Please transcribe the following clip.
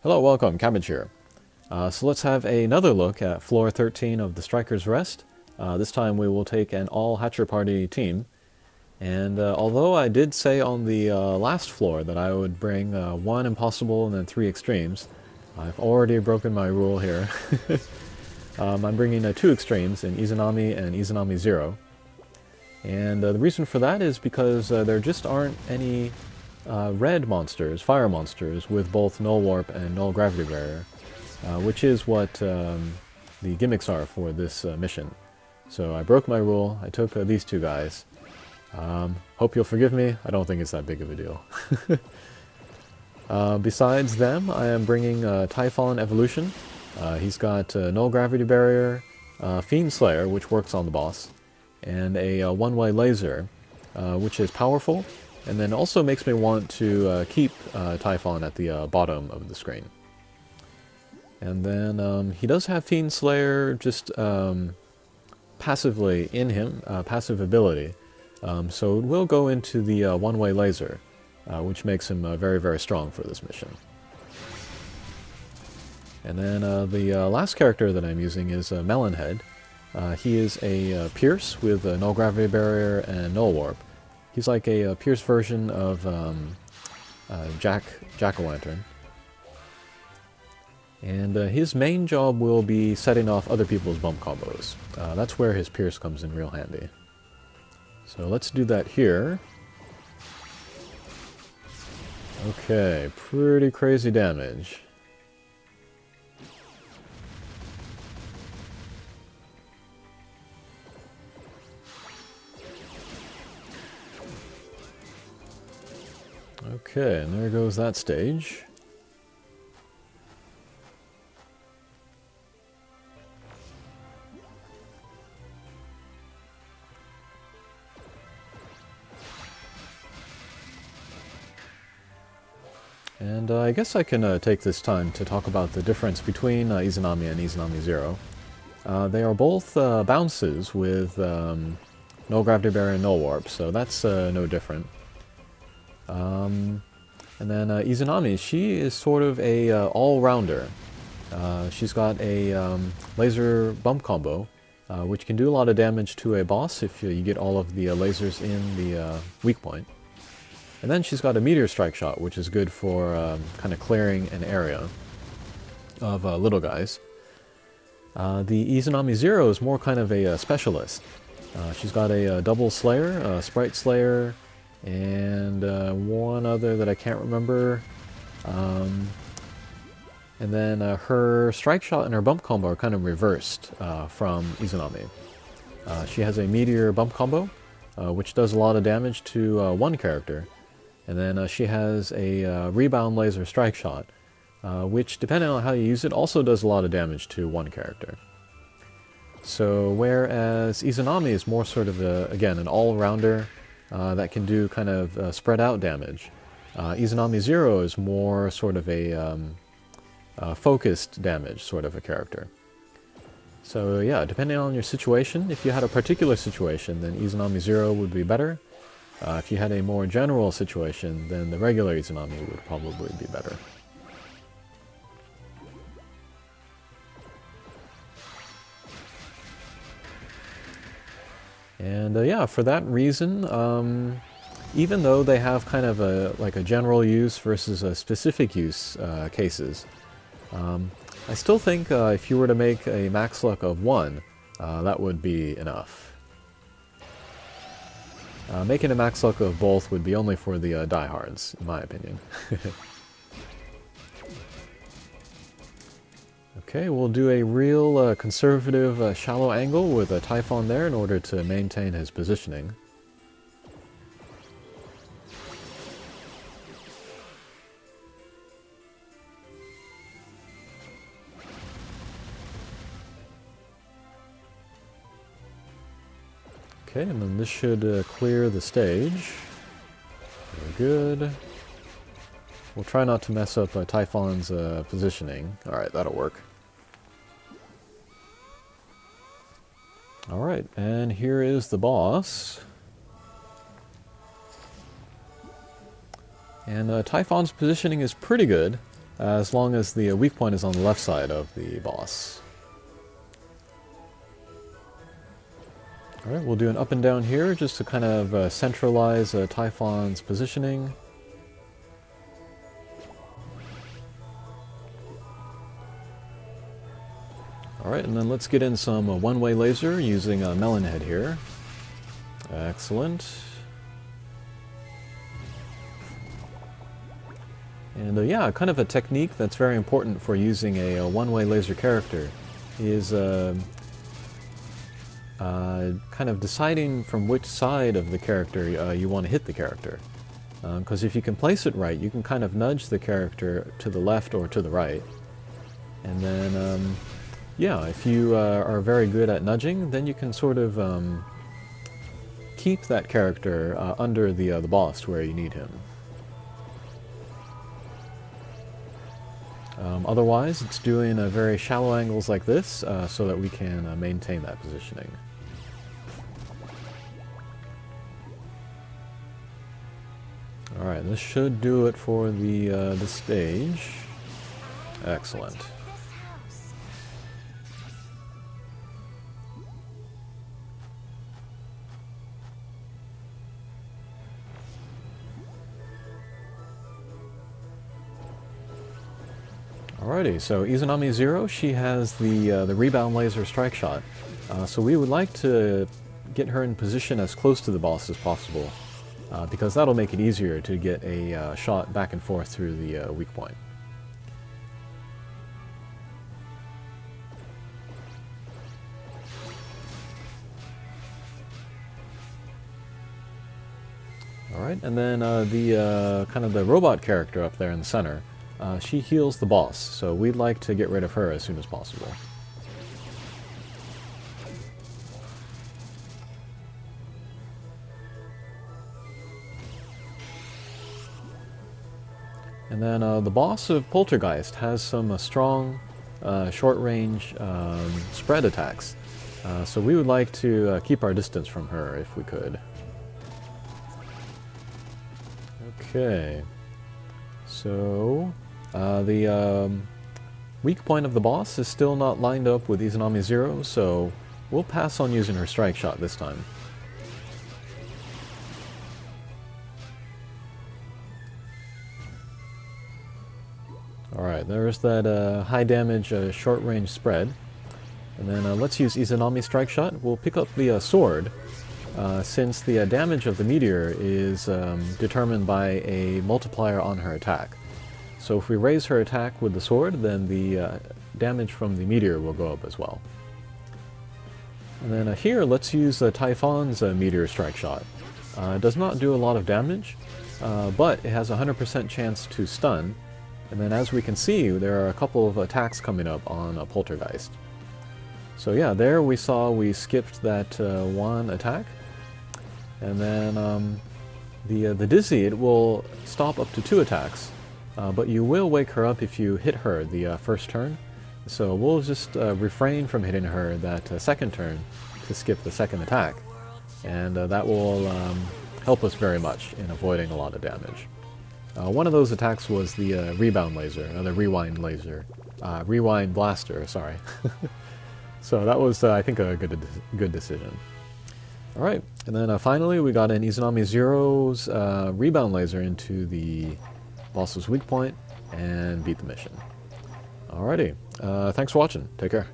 Hello, welcome, Cabbage here. So let's have another look at floor 13 of the Striker's Rest. This time we will take an all-Hatcher Party team. And although I did say on the last floor that I would bring 1 Impossible and then 3 Extremes, I've already broken my rule here. I'm bringing 2 Extremes in Izanami and Izanami Zero. And the reason for that is because there just aren't any red monsters, fire monsters, with both Null Warp and Null Gravity Barrier, which is what the gimmicks are for this mission. So I broke my rule, I took these 2 guys. Hope you'll forgive me, I don't think it's that big of a deal. Besides them, I am bringing Typhon Evolution. He's got Null Gravity Barrier, Fiend Slayer, which works on the boss, and a one-way laser, which is powerful, and then also makes me want to keep Typhon at the bottom of the screen. And then he does have Fiend Slayer just passively in him, passive ability, so it will go into the one-way laser, which makes him very, very strong for this mission. And then the last character that I'm using is Melonhead. He is a Pierce with a Null Gravity Barrier and Null Warp. He's like a Pierce version of Jack-o'-lantern. And his main job will be setting off other people's bump combos. That's where his Pierce comes in real handy. So let's do that here. Okay, pretty crazy damage. Okay, and there goes that stage. And I guess I can take this time to talk about the difference between Izanami and Izanami Zero. They are both bounces with Null Gravity Barrier and Null Warp, so that's no different. And then Izanami, she is sort of a all-rounder. She's got a laser bump combo, which can do a lot of damage to a boss if you get all of the lasers in the weak point. And then she's got a Meteor Strike Shot, which is good for kind of clearing an area of little guys. The Izanami Zero is more kind of a specialist. She's got a double Slayer, a Sprite Slayer, and one other that I can't remember. And then her Strike Shot and her Bump Combo are kind of reversed from Izanami. She has a Meteor Bump Combo, which does a lot of damage to one character. And then she has a Rebound Laser Strike Shot, which, depending on how you use it, also does a lot of damage to one character. So whereas Izanami is more sort of, again, an all-rounder, that can do kind of spread out damage. Izanami Zero is more sort of a focused damage sort of a character. So yeah, depending on your situation, if you had a particular situation, then Izanami Zero would be better. If you had a more general situation, then the regular Izanami would probably be better. And yeah, for that reason, even though they have kind of like a general use versus a specific use cases, I still think if you were to make a max luck of 1, that would be enough. Making a max luck of both would be only for the diehards, in my opinion. Okay, we'll do a real conservative shallow angle with a Typhon there in order to maintain his positioning. Okay, and then this should clear the stage. Very good. We'll try not to mess up Typhon's positioning. Alright, that'll work. Alright, and here is the boss. And Typhon's positioning is pretty good. as long as the weak point is on the left side of the boss. Alright, we'll do an up and down here just to kind of centralize Typhon's positioning. Alright, and then let's get in some one-way laser using a melon head here. Excellent. And yeah, kind of a technique that's very important for using a one-way laser character is kind of deciding from which side of the character you want to hit the character. Because if you can place it right, you can kind of nudge the character to the left or to the right. And then, yeah, if you are very good at nudging, then you can sort of keep that character under the boss where you need him. Otherwise, it's doing very shallow angles like this so that we can maintain that positioning. Alright, this should do it for the stage. Excellent. Alrighty, so Izanami Zero, she has the rebound laser strike shot. So we would like to get her in position as close to the boss as possible, because that'll make it easier to get a shot back and forth through the weak point. Alright, and then the kind of the robot character up there in the center. She heals the boss, so we'd like to get rid of her as soon as possible. And then the boss of Poltergeist has some strong short-range spread attacks, so we would like to keep our distance from her if we could. Okay, so the weak point of the boss is still not lined up with Izanami Zero, so we'll pass on using her strike shot this time. Alright, there's that high damage short range spread. And then let's use Izanami strike shot. We'll pick up the sword, since the damage of the meteor is determined by a multiplier on her attack. So if we raise her attack with the sword, then the damage from the meteor will go up as well. And then here, let's use Typhon's meteor strike shot. It does not do a lot of damage, but it has a 100% chance to stun. And then as we can see, there are a couple of attacks coming up on Poltergeist. So yeah, there we saw we skipped that one attack. And then the Dizzy, it will stop up to 2 attacks. But you will wake her up if you hit her the first turn. So we'll just refrain from hitting her that second turn to skip the second attack. And that will help us very much in avoiding a lot of damage. One of those attacks was the rebound laser, the rewind laser. Rewind blaster, sorry. So that was, I think, a good decision. Alright, and then finally we got an Izanami Zero's rebound laser into the boss's weak point and beat the mission. Alrighty, thanks for watching. Take care.